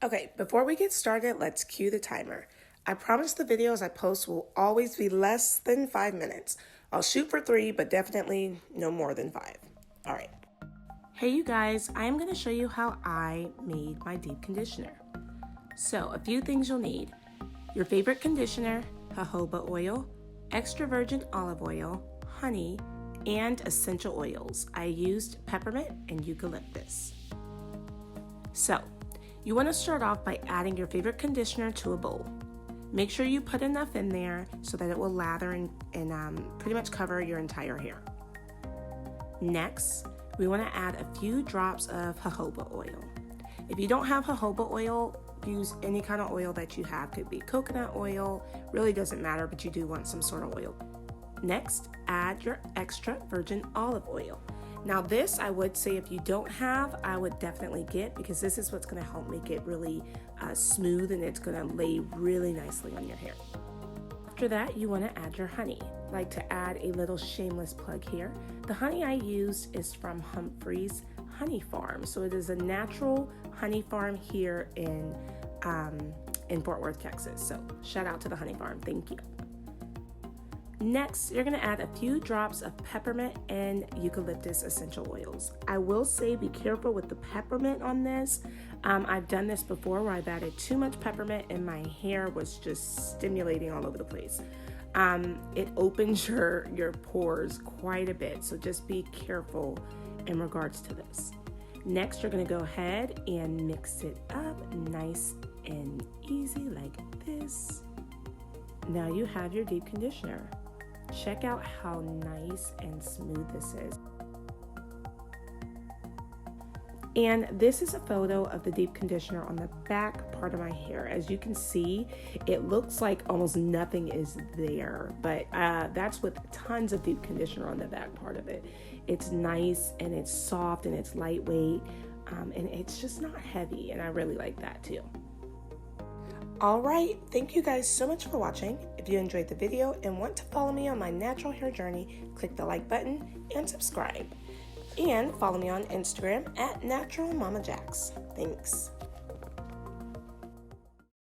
Okay, before we get started, let's cue the timer. I promise the videos I post will always be less than 5 minutes. I'll shoot for 3, but definitely no more than 5. All right. Hey you guys, I am going to show you how I made my deep conditioner. So, a few things you'll need. Your favorite conditioner, jojoba oil, extra virgin olive oil, honey, and essential oils. I used peppermint and eucalyptus. So, you want to start off by adding your favorite conditioner to a bowl. Make sure you put enough in there so that it will lather and pretty much cover your entire hair. Next, we want to add a few drops of jojoba oil. If you don't have jojoba oil, use any kind of oil that you have. Could be coconut oil, really doesn't matter, but you do want some sort of oil. Next, add your extra virgin olive oil. Now this, I would say if you don't have, I would definitely get, because this is what's going to help make it really smooth, and it's going to lay really nicely on your hair. After that, you want to add your honey. I like to add a little shameless plug here. The honey I used is from Humphreys Honey Farm. So it is a natural honey farm here in Fort Worth, Texas. So shout out to the honey farm. Thank you. Next, you're going to add a few drops of peppermint and eucalyptus essential oils. I will say be careful with the peppermint on this. I've done this before where I've added too much peppermint and my hair was just stimulating all over the place. It opens your pores quite a bit, so just be careful in regards to this. Next, you're going to go ahead and mix it up nice and easy like this. Now you have your deep conditioner. Check out how nice and smooth this is. And this is a photo of the deep conditioner on the back part of my hair. As you can see, it looks like almost nothing is there, but that's with tons of deep conditioner on the back part of it. It's nice and it's soft and it's lightweight, and it's just not heavy, and I really like that too. All right, thank you guys so much for watching. If you enjoyed the video and want to follow me on my natural hair journey, click the like button and subscribe. And follow me on Instagram at Natural Mama Jax. Thanks.